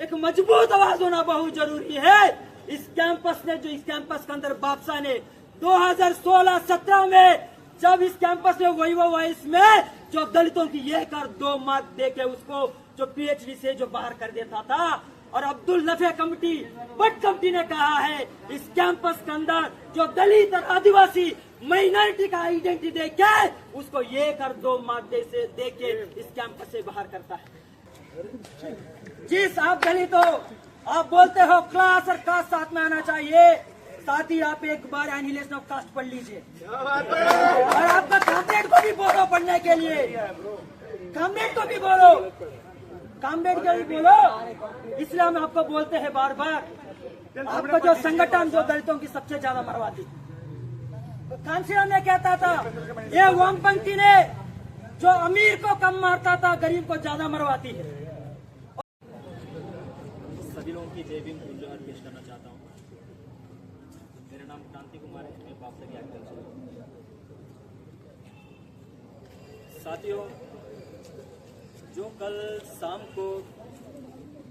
एक मजबूत आवाज होना बहुत जरूरी है। इस कैंपस के अंदर बादशाह ने 2016-17 में जब इस कैंपस में वॉइस में जो दलितों की 1 और 2 मार्क देके उसको जो PhD से जो बाहर कर देता था, और अब्दुल नफे कमेटी बट कमेटी ने कहा है इस कैंपस के अंदर जो दलित और आदिवासी माइनॉरिटी का आइडेंटिटी देके उसको 1 और 2 मार्क देके इस कैंपस से बाहर करता है। जिस आप दलित हो, आप बोलते हो क्लास और कास्ट साथ में आना चाहिए, साथ ही आप एक बार एनिहिलेशन ऑफ कास्ट पढ़ लीजिए और आपका कॉम्रेड को भी बोलो पढ़ने के लिए, कॉम्रेड को भी बोलो, कॉम्रेड को भी बोलो। इसलिए हम आपको बोलते हैं बार बार, आपका जो संगठन जो दलितों की सबसे ज्यादा मरवाती, तो कांसीराम ने कहता था ये वामपंथी ने जो अमीर को कम मारता था गरीब को ज्यादा मरवाती है। सभी लोगों की जय भीम जोहार पेश करना चाहता हूँ। मेरा नाम क्रांति कुमार है, मैं बापसा की एक्टर हूँ। साथियों, जो कल शाम को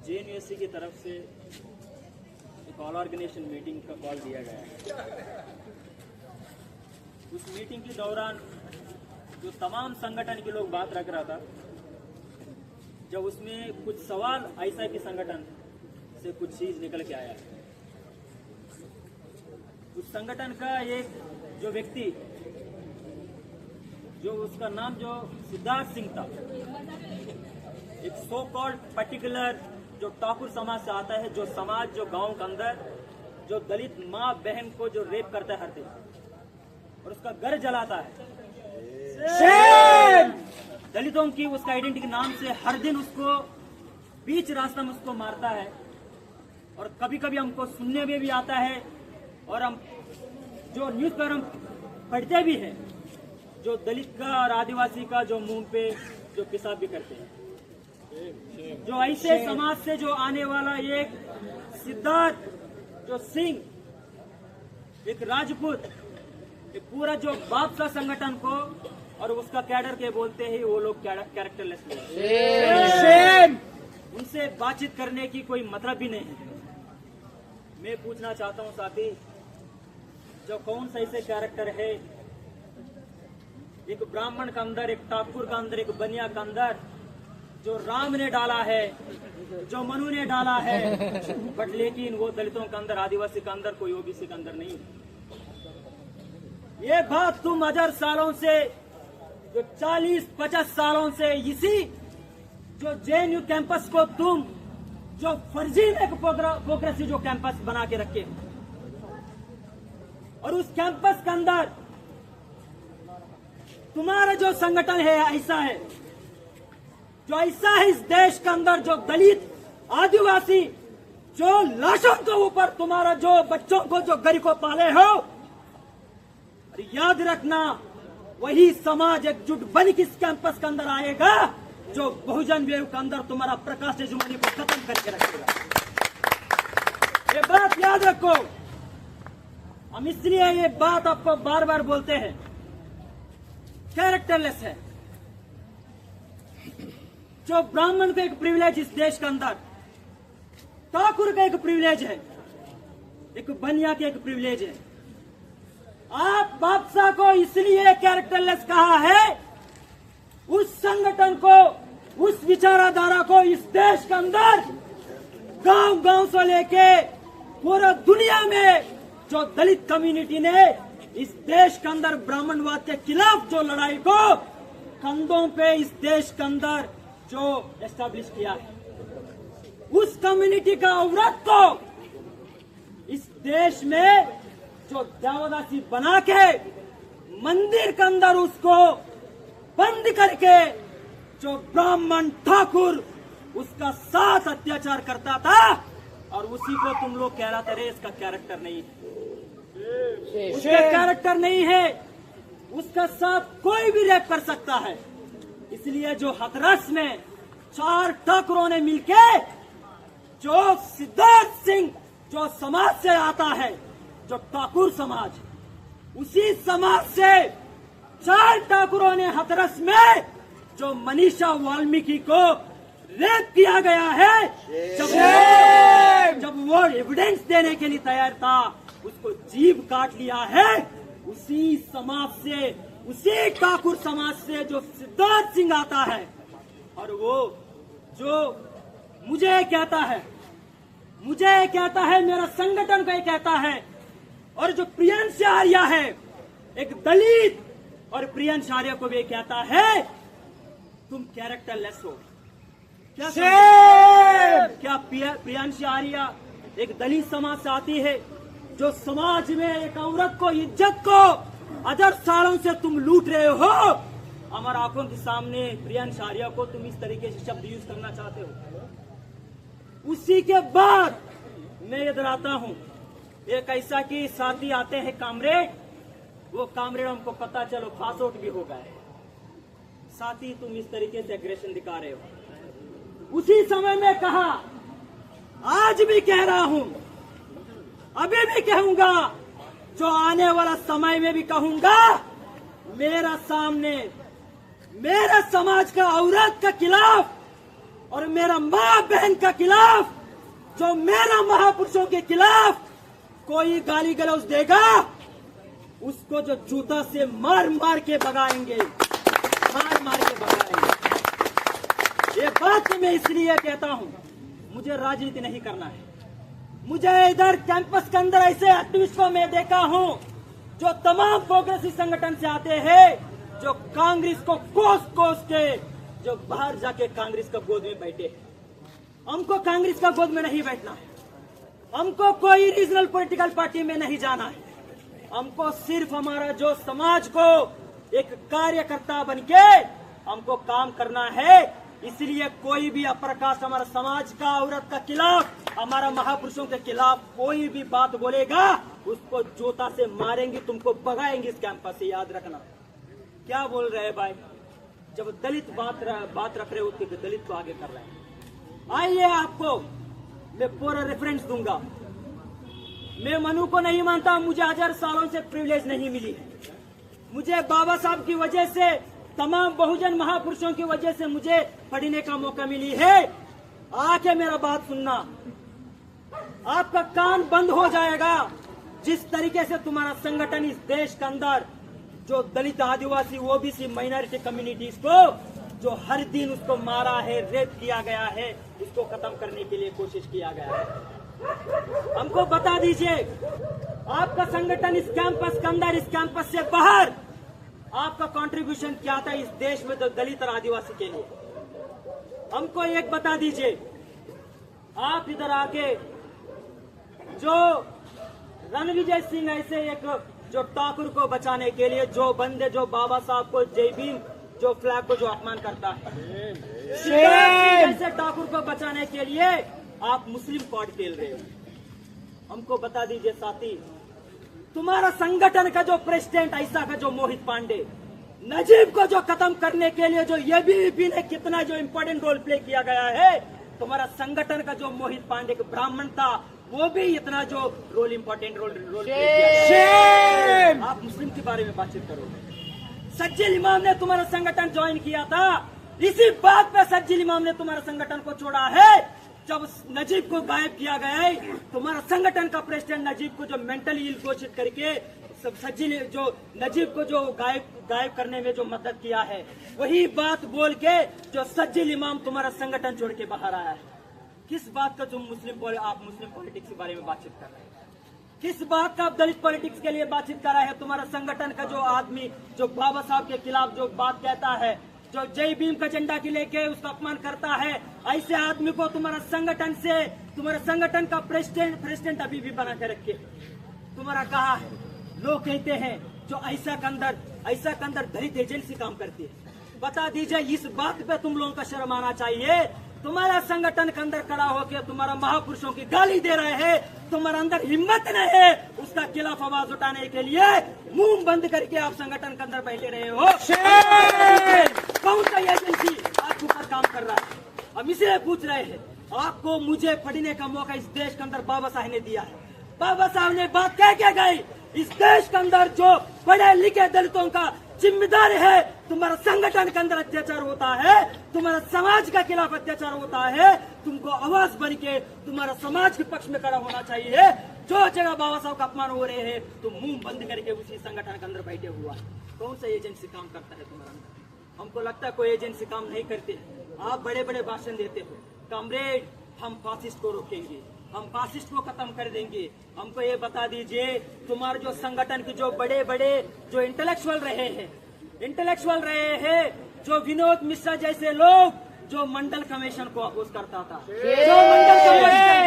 JNUSC की तरफ से एक ऑल ऑर्गेनाइजेशन मीटिंग का कॉल दिया गया है, उस मीटिंग के दौरान जो तमाम संगठन के लोग बात रख रहा था, जब उसमें कुछ सवाल ऐसा कि संगठन से कुछ चीज निकल के आया, उस संगठन का एक जो व्यक्ति जो उसका नाम जो सिद्धार्थ सिंह था, एक सो कॉल्ड पर्टिकुलर जो ठाकुर समाज से आता है, जो समाज जो गांव के अंदर जो दलित माँ बहन को जो रेप करता है हर दिन और उसका घर जलाता है, दलितों की उसका आइडेंटिटी के नाम से हर दिन उसको बीच रास्ता में उसको मारता है। और कभी कभी हमको सुनने में भी आता है और हम जो न्यूज पर हम पढ़ते भी हैं, जो दलित का और आदिवासी का जो मुंह पे जो पेशाब भी करते हैं। जो ऐसे समाज से जो आने वाला एक सिद्धार्थ जो सिंह, एक राजपूत, एक पूरा जो बापसा संगठन को और उसका कैडर के बोलते हैं वो लोग कैरेक्टरलेस, उनसे बातचीत करने की कोई मतलब भी नहीं है। मैं पूछना चाहता हूं साथी, जो कौन सा ऐसे कैरेक्टर है, एक ब्राह्मण का अंदर, एक ठाकुर का अंदर, एक बनिया का अंदर, जो राम ने डाला है, जो मनु ने डाला है, बट लेकिन वो दलितों के अंदर, आदिवासी के अंदर, कोई OBC के अंदर नहीं। ये बात तुम 1000 सालों से, जो 40-50 सालों से इसी जो JNU कैंपस को तुम जो फर्जी में प्रोग्रेसिव जो कैंपस बना के रखे, और उस कैंपस के अंदर तुम्हारा जो संगठन है ऐसा है, जो ऐसा है इस देश के अंदर, जो दलित आदिवासी जो लाशों के ऊपर तुम्हारा जो बच्चों को जो गरीब को पाले हो, और याद रखना वही समाज एकजुट बन के इस कैंपस के अंदर आएगा जो बहुजन वेव के अंदर तुम्हारा प्रकाश तेजमणि को खत्म करके रखेगा। ये बात याद रखो। हम इसलिए ये बात आपको बार बार बोलते हैं, कैरेक्टरलेस है। जो ब्राह्मण का एक प्रिविलेज इस देश के अंदर, ठाकुर का एक प्रिविलेज है, एक बनिया का एक प्रिविलेज है। आप बापसा को इसलिए कैरेक्टरलेस कहा है, उस संगठन को, उस विचारधारा को इस देश के अंदर गांव गांव से लेके पूरा दुनिया में जो दलित कम्युनिटी ने इस देश के अंदर ब्राह्मणवाद के खिलाफ जो लड़ाई को कंधों पे इस देश के अंदर जो एस्टैब्लिश किया है, उस कम्युनिटी का औरत को इस देश में जो देवदासी बना के मंदिर के अंदर उसको बंद करके जो ब्राह्मण ठाकुर उसका साथ अत्याचार करता था, और उसी को तुम लोग कहलाते रहे इसका कैरेक्टर नहीं है, उसका कैरेक्टर नहीं है, उसका साथ कोई भी रेप कर सकता है। इसलिए जो हथरस में 4 ठाकुरों ने मिलके जो सिद्धार्थ सिंह जो समाज से आता है, जो ठाकुर समाज, उसी समाज से 4 ठाकुरों ने हथरस में जो मनीषा वाल्मीकि को रेप किया गया है, जब एविडेंस देने के लिए तैयार था, उसको जीभ काट लिया है उसी समाज से, उसी ठाकुर समाज से जो सिद्धार्थ सिंह आता है। और वो जो मुझे कहता है, मेरा संगठन को ये कहता है, और जो प्रियंश आर्या है एक दलित, और प्रियंश आर्या को भी कहता है तुम कैरेक्टरलेस हो। क्या प्रियंश आर्या एक दलित समाज से आती है, जो समाज में एक औरत को, इज्जत को 1000 सालों से तुम लूट रहे हो। हमारे आंखों के सामने प्रियंश आर्या को तुम इस तरीके से शब्द यूज करना चाहते हो। उसी के बाद मैं इधर आता हूँ, एक ऐसा कि साथी आते हैं कामरेड, वो कामरेड हमको पता चलो पास आउट भी हो गए। साथी तुम इस तरीके से एग्रेशन दिखा रहे हो। उसी समय में कहा, आज भी कह रहा हूं, अभी भी कहूंगा, जो आने वाला समय में भी कहूंगा, मेरा सामने मेरा समाज का औरत के खिलाफ और मेरा माँ बहन का खिलाफ, जो मेरा महापुरुषों के खिलाफ कोई गाली गलौज देगा, उसको जो जूता से मार मार के भगाएंगे, मार के भगाएंगे। ये बात मैं इसलिए कहता हूं, मुझे राजनीति नहीं करना है। मुझे इधर कैंपस के अंदर ऐसे एक्टिविस्ट को मैं देखा हूं, जो तमाम प्रोग्रेसिव संगठन से आते हैं, जो कांग्रेस को कोस के, जो बाहर जाके कांग्रेस का गोद में बैठे। हमको कांग्रेस का गोद में नहीं बैठना है, हमको कोई रीजनल पॉलिटिकल पार्टी में नहीं जाना है। हमको सिर्फ हमारा जो समाज को एक कार्यकर्ता बनके हमको काम करना है। इसलिए कोई भी अप्रकाश हमारा समाज का औरत का खिलाफ, हमारा महापुरुषों के खिलाफ कोई भी बात बोलेगा, उसको जूता से मारेंगे, तुमको भगाएंगे इस कैंपस से, याद रखना। क्या बोल रहे हैं भाई, जब दलित बात रख रहे होते तो दलित को आगे कर रहे हैं। आइए आपको मैं पूरा रेफरेंस दूंगा। मैं मनु को नहीं मानता, मुझे 1000 सालों से प्रिविलेज नहीं मिली है। मुझे बाबा साहब की वजह से, तमाम बहुजन महापुरुषों की वजह से मुझे पढ़ने का मौका मिली है। आके मेरा बात सुनना, आपका कान बंद हो जाएगा जिस तरीके से तुम्हारा संगठन इस देश के अंदर जो दलित, आदिवासी, ओबीसी, माइनॉरिटी कम्युनिटीज को जो हर दिन उसको मारा है, रेप किया गया है, उसको खत्म करने के लिए कोशिश किया गया है। हमको बता दीजिए, आपका संगठन इस कैंपस के अंदर, इस कैंपस से बाहर आपका कंट्रीब्यूशन क्या था इस देश में तो दलित और आदिवासी के लिए? हमको एक बता दीजिए। आप इधर आके जो रणविजय सिंह ऐसे एक जो ठाकुर को बचाने के लिए, जो बंदे जो बाबा साहब को, जय भीम जो फ्लैग को जो अपमान करता है, ऐसे ठाकुर को बचाने के लिए आप मुस्लिम कार्ड खेल रहे हो। हमको बता दीजिए साथी, तुम्हारा संगठन का जो प्रेसिडेंट ऐसा का जो मोहित पांडे, नजीब को जो खत्म करने के लिए जो एबीवीपी ने कितना जो इम्पोर्टेंट रोल प्ले किया गया है, तुम्हारा संगठन का जो मोहित पांडे का ब्राह्मण था, वो भी इतना जो रोल इम्पोर्टेंट रोल प्ले किया। आप मुस्लिम के बारे में बातचीत करोगे। सज्जिल इमाम ने तुम्हारा संगठन ज्वाइन किया था, इसी बात पे सज्जिल इमाम ने तुम्हारा संगठन को छोड़ा है। जब नजीब को गायब किया गया है, तुम्हारा संगठन का प्रेसिडेंट नजीब को जो मेंटली इल घोषित करके सज्जिल जो नजीब को जो गायब करने में जो मदद किया है, वही बात बोल के जो सज्जिल इमाम तुम्हारा संगठन छोड़ के बाहर आया है। किस बात का तुम आप मुस्लिम पॉलिटिक्स के बारे में बातचीत कर रहे हैं? किस बात का आप दलित पॉलिटिक्स के लिए बातचीत कर रहे हैं? तुम्हारा संगठन का जो आदमी जो बाबा साहब के खिलाफ जो बात कहता है, जो जय भीम का झंडा के लेके उसका अपमान करता है, ऐसे आदमी को तुम्हारा संगठन का प्रेसिडेंट अभी भी बना के रखे। तुम्हारा कहा है, लोग कहते हैं जो ऐसा के अंदर दलित एजेंसी काम करती है। बता दीजिए, इस बात पे तुम लोगों का शर्म आना चाहिए। तुम्हारा संगठन के अंदर खड़ा होकर तुम्हारा महापुरुषों की गाली दे रहे हैं, तुम्हारा अंदर हिम्मत नहीं है उसका खिलाफ आवाज उठाने के लिए। मुंह बंद करके आप संगठन के अंदर बैठे रहे हो। कौन सा एजेंसी आपके ऊपर काम कर रहा है? हम इसे पूछ रहे हैं। आपको मुझे पढ़ने का मौका इस देश के अंदर बाबा साहब ने दिया है। बाबा साहब ने बात कह के गई, इस देश के अंदर जो पढ़े लिखे दलितों का जिम्मेदार है। तुम्हारा संगठन के अंदर अत्याचार होता है, तुम्हारा समाज के खिलाफ अत्याचार होता है, तुमको आवाज बन के तुम्हारा समाज के पक्ष में खड़ा होना चाहिए। जो जगह बाबा साहब का अपमान हो रहे हैं, तुम मुंह बंद करके उसी संगठन के अंदर बैठे हुआ। कौन सा एजेंसी काम करता है तुम्हारा अंदर? हमको लगता है कोई एजेंसी काम नहीं करते। आप बड़े बड़े भाषण देते हो, कॉमरेड हम फासिस्ट को रोकेंगे, हम फासिस्ट को खत्म कर देंगे। हमको ये बता दीजिए, तुम्हारे जो संगठन के जो बड़े बड़े जो इंटेलेक्चुअल रहे हैं, जो विनोद मिश्रा जैसे लोग, जो मंडल कमीशन को अपोज करता था, जो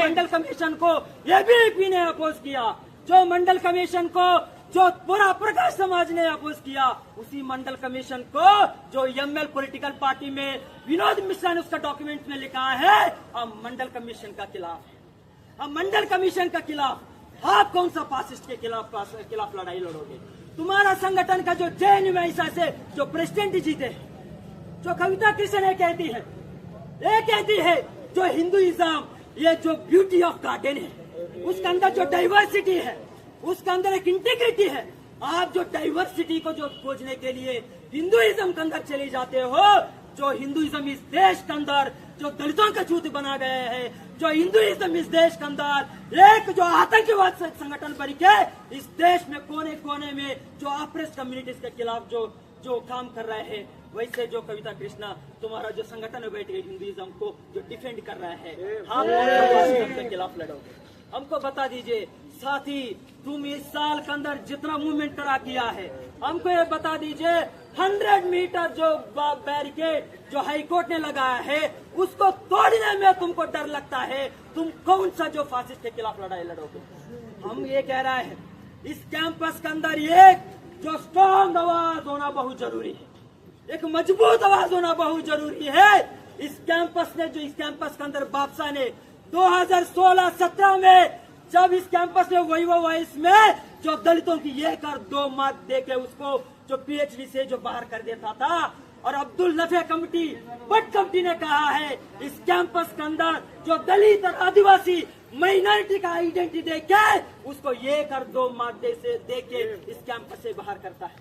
मंडल कमीशन को एबीवीपी ने अपोज किया, जो मंडल कमीशन को जो पूरा प्रकाश समाज ने अपोज किया, उसी मंडल कमीशन को जो एमएल पॉलिटिकल पार्टी में विनोद मिश्रा ने उसका डॉक्यूमेंट में लिखा है, हम मंडल कमीशन का खिलाफ है। हम मंडल कमीशन का खिलाफ, आप कौन सा फासिस्ट के खिलाफ लड़ाई लड़ोगे? तुम्हारा संगठन का जो जेएनयू में ऐसा से जो प्रेसिडेंट जीते, जो कविता कृष्ण ये कहती है जो हिंदुइज्म ये जो ब्यूटी ऑफ गार्डन है, उसके अंदर जो डाइवर्सिटी है, उसके अंदर एक इंटीग्रिटी है। आप जो डाइवर्सिटी को जो खोजने के लिए हिंदुइज्म के अंदर चले जाते हो, जो हिंदुइज्म इस देश के अंदर जो दलितों का जूत बना गए हैं, जो हिंदुइज्म इस देश के अंदर एक जो आतंकवाद संगठन बन के इस देश में कोने कोने में जो ऑप्रेस कम्युनिटीज के खिलाफ जो काम कर रहे हैं, वैसे जो कविता कृष्णा तुम्हारा जो संगठन में बैठे हिंदुइज्म को जो डिफेंड कर रहा है, आप के खिलाफ लड़ोगे? हमको बता दीजिए साथी, तुम इस साल के अंदर जितना मूवमेंट करा किया है, हमको ये बता दीजिए 100 मीटर जो बैरिकेड जो हाईकोर्ट ने लगाया है, उसको तोड़ने में तुमको डर लगता है। तुम कौन सा जो फासिस्ट के खिलाफ लड़ाई लड़ोगे? हम ये कह रहे हैं, इस कैंपस के अंदर एक जो स्ट्रॉन्ग आवाज होना बहुत जरूरी है, एक मजबूत आवाज होना बहुत जरूरी है। इस कैंपस के अंदर बादशाह ने 2016-17 में जब इस कैंपस में वैभव वॉइस में जो दलितों की 1 और 2 मार्क देके उसको जो पीएचडी से जो बाहर कर देता था, और अब्दुल नफे कमेटी बट कमेटी ने कहा है इस कैंपस के अंदर जो दलित और आदिवासी माइनॉरिटी का आइडेंटिटी देके उसको 1 और 2 मार्क देके इस कैंपस से बाहर करता है।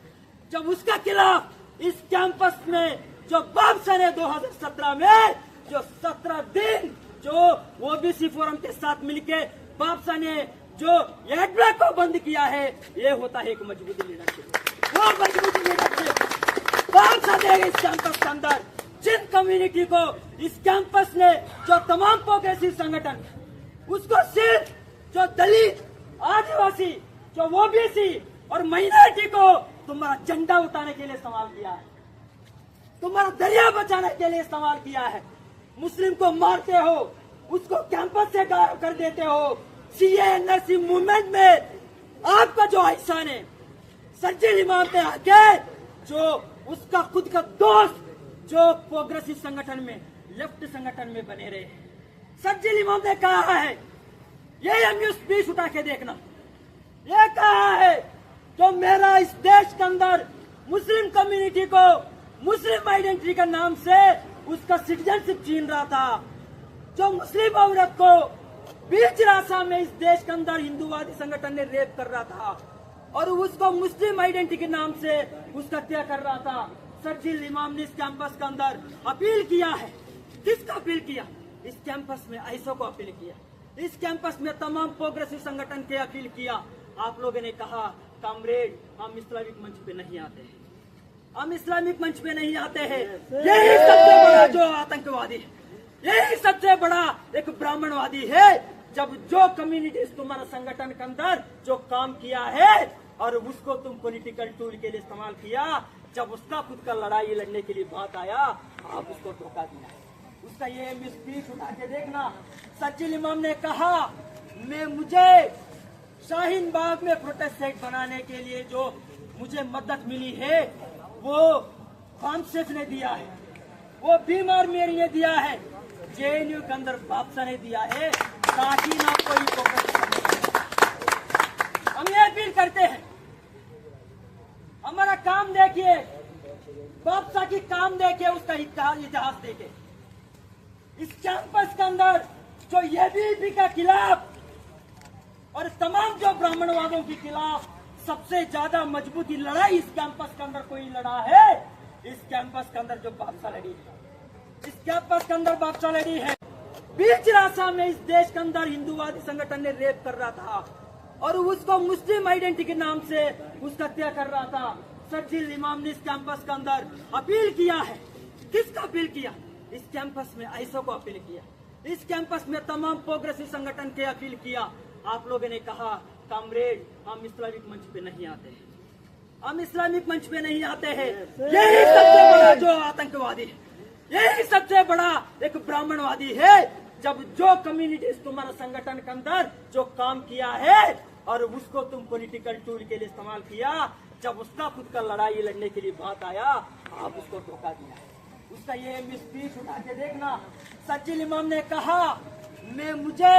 जब उसका खिलाफ इस कैंपस में जो बादशाह ने 2017 में जो 17 दिन जो ओबीसी फोरम के साथ मिलके बादशाह ने जो एडब्लॉक को बंद किया है, ये होता है एक मजबूत लीडरशिप। वो मजबूत लीडरशिप बादशाह देगा इस कैंपस के अंदर। जिन कम्युनिटी को इस कैंपस ने जो तमाम प्रोग्रेसिव संगठन, उसको सिर्फ जो दलित, आदिवासी, जो ओबीसी और माइनॉरिटी को तुम्हारा झंडा उठाने के लिए इस्तेमाल किया है, तुम्हारा दरिया बचाने के लिए इस्तेमाल किया है। मुस्लिम को मारते हो, उसको कैंपस से गायब कर देते हो। सीएएनसी मूवमेंट में आपका जो एहसान है, सज्जल इमाम पे आके जो उसका खुद का दोस्त जो प्रोग्रेसिव संगठन में, लेफ्ट संगठन में बने रहे, सज्जल इमाम ने कहा है, ये एमयू स्पीच उठा के देखना, ये कहा है जो मेरा इस देश के अंदर मुस्लिम कम्युनिटी को मुस्लिम आइडेंटिटी के नाम से उसका सिटीजनशिप छीन रहा था, जो मुस्लिम औरत को बीच रास्ता में इस देश के अंदर हिंदूवादी संगठन ने रेप कर रहा था और उसको मुस्लिम आइडेंटिटी के नाम से उसका हत्या कर रहा था। सज्जिल इमाम ने इस कैंपस के अंदर अपील किया है। किसका अपील किया? इस कैंपस में ऐसो को अपील किया, इस कैंपस में तमाम प्रोग्रेसिव संगठन के अपील किया। आप लोगों ने कहा कॉमरेड हम इस्लामिक मंच पे नहीं आते हैं, हम इस्लामिक मंच पे नहीं आते हैं। यही सबसे बड़ा जो आतंकवादी है, यही सबसे बड़ा एक ब्राह्मणवादी है। जब जो कम्युनिटीज तुम्हारा संगठन के अंदर जो काम किया है और उसको तुम पॉलिटिकल टूल के लिए इस्तेमाल किया, जब उसका खुद का लड़ाई लड़ने के लिए बात आया, आप उसको धोखा दिया। उसका ये स्पीच उठा के देखना। सज्जिल इमाम ने कहा मुझे शाहीन बाग में प्रोटेस्ट साइट बनाने के लिए जो मुझे मदद मिली है वो कामसेफ ने दिया है, वो बीमार मेरी ने दिया है, जेएनयू के अंदर बादशाह ने दिया है, ताकि ना कोई फोकस। हम ये अपील करते हैं, हमारा काम देखिए, बादशाह की काम देखिए, उसका इतिहास देखिए। इस कैंपस के अंदर जो एबीवीपी के खिलाफ और तमाम जो ब्राह्मणवादों के खिलाफ सबसे ज्यादा मजबूती लड़ाई इस कैंपस के अंदर कोई लड़ा है, इस कैंपस के अंदर जो बादशाह लड़ी है, इस कैंपस के अंदर बादशाह लड़ी है। बीच रास्ता में इस देश के अंदर हिंदूवादी संगठन ने रेप कर रहा था और उसको मुस्लिम आइडेंटिटी के नाम से उसका हत्या कर रहा था। सज्जिल इमाम ने इस कैंपस के अंदर अपील किया है। किसका अपील किया? इस कैंपस में ऐसो को अपील किया, इस कैंपस में तमाम प्रोग्रेसिव संगठन के अपील किया। आप लोगों ने कहा कामरेड हम इस्लामिक मंच पे नहीं आते हैं, हम इस्लामिक मंच पे नहीं आते हैं। यही सबसे बड़ा जो आतंकवादी है, यही सबसे बड़ा एक ब्राह्मणवादी है। जब जो कम्युनिटीज तुम्हारा संगठन के अंदर जो काम किया है और उसको तुम पॉलिटिकल टूल के लिए इस्तेमाल किया, जब उसका खुद का लड़ाई लड़ने के लिए बात आया आप उसको धोखा दिया। उसका ये स्पीच उठा के देखना। सज्जिल इमाम ने कहा मुझे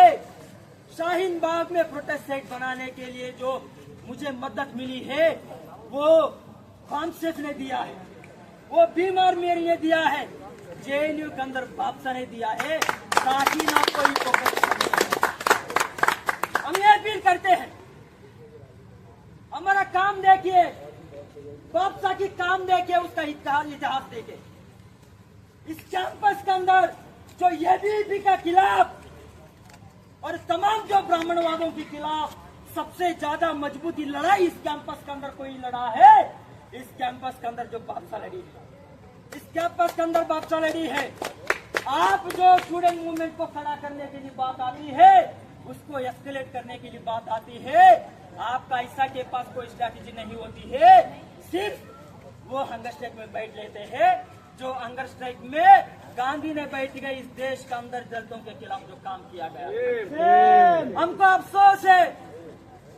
शाहीन बाग में प्रोटेस्ट साइट बनाने के लिए जो मुझे मदद मिली है वो कॉन्सेप्ट ने दिया है, वो बीमार मेरी ने दिया है, जेएनयू के अंदर बादशाह ने दिया है, ताकि ना कोई हम ये अपील करते हैं। हमारा काम देखिए, बादशाह की काम देखिए, उसका इतिहास देखिए। इस कैंपस के अंदर जो एबीवीपी के खिलाफ और तमाम जो ब्राह्मणवादों के खिलाफ सबसे ज्यादा मजबूती लड़ाई इस कैंपस के अंदर कोई लड़ा है, इस कैंपस के अंदर जो बादशाह लड़ी है, इस कैंपस के अंदर बादशाह लड़ी है। आप जो स्टूडेंट मूवमेंट को खड़ा करने के लिए बात आती है, उसको एस्केलेट करने के लिए बात आती है, आपका ऐसा के पास कोई स्ट्रैटेजी नहीं होती है। सिर्फ वो हंगर स्ट्राइक में बैठ लेते हैं, जो हंगर स्ट्राइक में गांधी ने बैठ गए इस देश के अंदर दलितों के खिलाफ जो काम किया गया। हमको अफसोस है,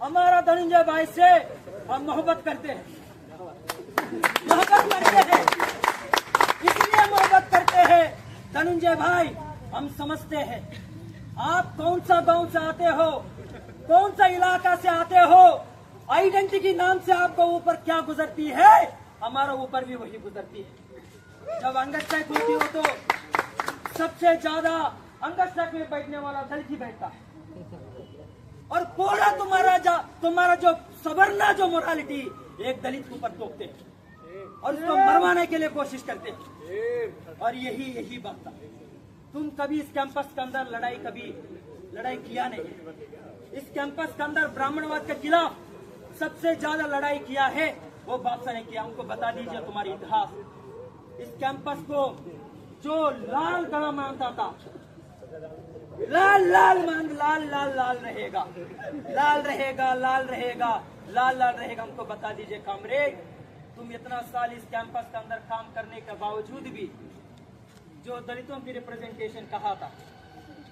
हमारा धनंजय भाई से हम मोहब्बत करते हैं, इसलिए मोहब्बत करते हैं। धनंजय भाई हम समझते हैं आप कौन सा गांव से आते हो, कौन सा इलाका से आते हो, आइडेंटिटी नाम से आपको ऊपर क्या गुजरती है, हमारा ऊपर भी वही गुजरती है। जब हंगर स्ट्राइक होती हो तो सबसे ज्यादा हंगर स्ट्राइक में बैठने वाला दलित ही बैठता है और पूरा तुम्हारा जो सवरना जो मोरालिटी एक दलित के ऊपर थोपते हैं और उसको मरवाने के लिए कोशिश करते हैं। और यही बात था। तुम कभी इस कैंपस के अंदर लड़ाई किया नहीं। इस कैंपस के अंदर ब्राह्मणवाद के खिलाफ सबसे ज्यादा लड़ाई किया है वो बादशाह ने किया। उनको बता दीजिए तुम्हारी इतिहास। इस कैंपस को जो लाल गला मानता था, लाल रहेगा, लाल रहेगा। हमको बता दीजिए कामरेड, तुम इतना साल इस कैंपस के अंदर काम करने के बावजूद भी जो दलितों की रिप्रेजेंटेशन कहा था,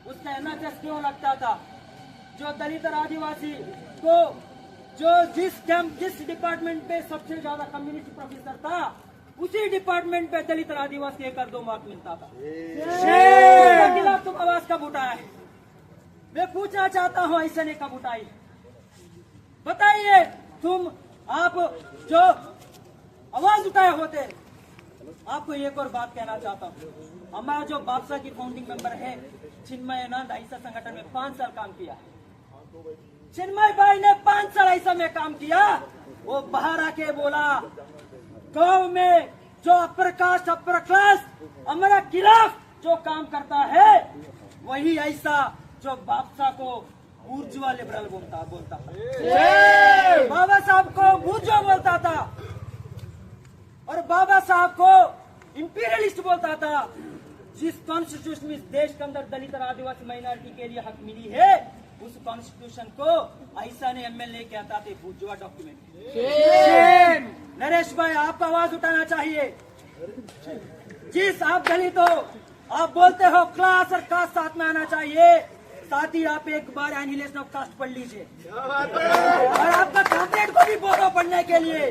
उसका एनएचएस क्यों लगता था? जो दलित और आदिवासी को जो जिस डिपार्टमेंट पे सबसे ज्यादा कम्युनिटी प्रोफेसर था, उसी डिपार्टमेंट पे दलित और आदिवासी 1 और 2 मार्क मिलता था। उसके खिलाफ तुम आवाज कब उठाया है? मैं पूछना चाहता हूँ, ऐसे ने कब उठाई? बताइए तुम, आप जो आवाज उठाए होते। आपको एक और बात कहना चाहता हूँ, हमारा जो बादशाह की फाउंडिंग मेंबर है चिन्मय आनंद, ऐसा संगठन में 5 साल काम किया है। चिन्मय भाई ने 5 साल ऐसा में काम किया। वो बाहर आके बोला गांव में जो अपर कास्ट अपर क्लास हमारा खिलाफ जो काम करता है, वही ऐसा जो बादशाह को ऊर्जा लिबरल बोलता था, बाबा साहब को बूर्जो बोलता था और बाबा साहब को इंपीरियलिस्ट बोलता था। जिस कॉन्स्टिट्यूशन में इस देश के अंदर दलित और आदिवासी माइनॉरिटी के लिए हक मिली है, उस कॉन्स्टिट्यूशन को ऐसा ने एमएलए कहता थे बूर्जुआ डॉक्यूमेंट। नरेश भाई आपको आवाज उठाना चाहिए। जिस आप दलित हो, आप बोलते हो क्लास और कास्ट साथ में आना चाहिए, साथ ही आप एक बार एनिहिलेशन ऑफ कास्ट पढ़ लीजिए और आपका कामरेड को भी बोलो पढ़ने के लिए,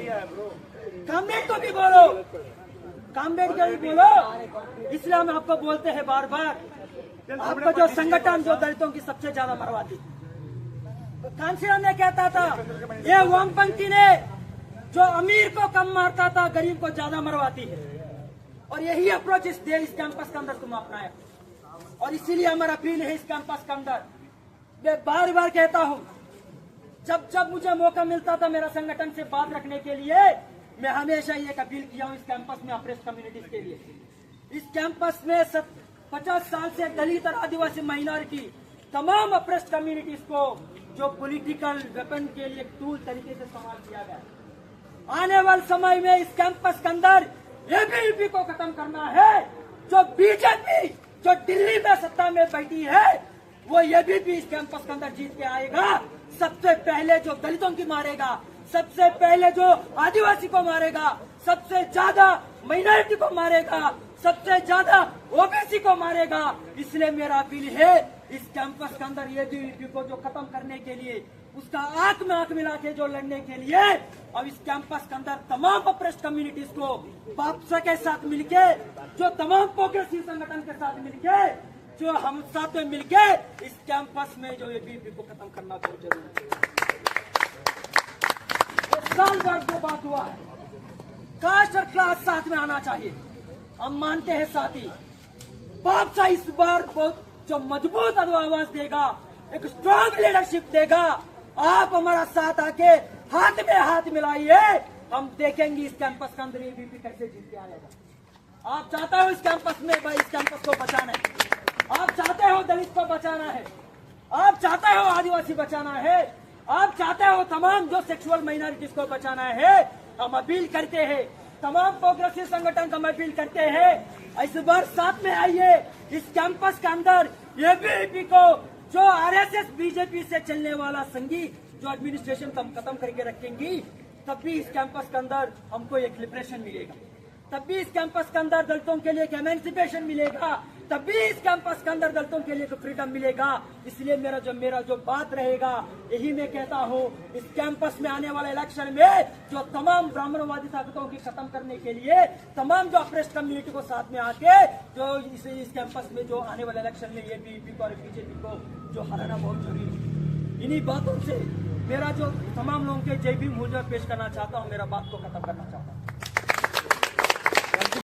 कामरेड को भी बोलो, कामरेड को भी बोलो। इसलिए हम आपको बोलते हैं बार बार, आपका जो संगठन जो दलितों की सबसे ज्यादा मरवाती, कांसीराम ने कहता था ये वामपंथी ने जो अमीर को कम मारता था, गरीब को ज्यादा मरवाती है। और यही अप्रोच इस कैंपस के अंदर तुम अपनाए और इसीलिए हमारा अपील है इस कैंपस के अंदर। मैं बार बार कहता हूं, जब जब मुझे मौका मिलता था मेरा संगठन से बात रखने के लिए, मैं हमेशा ये अपील किया हूँ इस कैंपस में अप्रेस्ड कम्युनिटीज के लिए। इस कैंपस में 50 साल से दलित और आदिवासी माइनॉरिटी तमाम अप्रेस्ड कम्युनिटीज को जो पॉलिटिकल वेपन के लिए टूल तरीके से इस्तेमाल किया गया। आने वाले समय में इस कैंपस के अंदर एबीवीपी को खत्म करना है। जो बीजेपी जो दिल्ली में सत्ता में बैठी है, वो एबीवीपी इस कैंपस के अंदर जीत के आएगा। सबसे पहले जो दलितों की मारेगा, सबसे पहले जो आदिवासी को मारेगा, सबसे ज्यादा माइनॉरिटी को मारेगा, सबसे ज्यादा ओबीसी को मारेगा। इसलिए मेरा अपील है इस कैंपस के अंदर एबीवीपी को जो खत्म करने के लिए, उसका आंख में आंख मिला के जो लड़ने के लिए, अब इस कैंपस के अंदर तमाम अप्रेस्ड कम्युनिटीज को बापसा के साथ मिलके, जो तमाम प्रोग्रेसिव संगठन के साथ मिलके, जो हम साथ में मिलके इस कैंपस में जो एबीवीपी को खत्म करना बहुत जरूरी है। साल बाद जो बात हुआ है, कास्ट और क्लास साथ में आना चाहिए। हम मानते हैं साथी, बापसा इस बार बहुत जो मजबूत आवाज देगा, एक स्ट्रॉन्ग लीडरशिप देगा। आप हमारा साथ आके हाथ में हाथ मिलाइए, हम देखेंगे इस कैंपस के अंदर एबीवीपी कैसे जीत के आएगा। आप चाहते हो इस कैंपस में भाई इस कैंपस को बचाना है, आप चाहते हो दलित को बचाना है, आप चाहते हो आदिवासी बचाना है, आप चाहते हो तमाम जो सेक्सुअल माइनॉरिटीज को बचाना है। हम अपील करते हैं तमाम प्रोग्रेसिव संगठन को, हम अपील करते हैं इस बार साथ में आइए। इस कैंपस के अंदर एबीवीपी को जो आरएसएस बीजेपी से चलने वाला संघी जो एडमिनिस्ट्रेशन हम खत्म करके रखेंगी, तब भी इस कैंपस के अंदर हमको एक लिबरेशन मिलेगा, तब भी इस कैंपस के अंदर दलितों के लिए एक एमेंसिपेशन मिलेगा, तब भी इस कैंपस के अंदर दलितों के लिए एक फ्रीडम मिलेगा। इसलिए मेरा जो बात रहेगा, यही मैं कहता हूँ, इस कैंपस में आने वाले इलेक्शन में जो तमाम ब्राह्मणवादी ताकतों की खत्म करने के लिए, तमाम जो अप्रेस्ड कम्युनिटी को साथ में आके जो इस कैंपस में जो आने वाले इलेक्शन में एबीवीपी को और बीजेपी को जो हराना बहुत जरूरी है। इन्हीं बातों से मेरा जो तमाम लोगों के जय भीम पेश करना चाहता हूँ, मेरा बात को खत्म करना चाहता हूँ।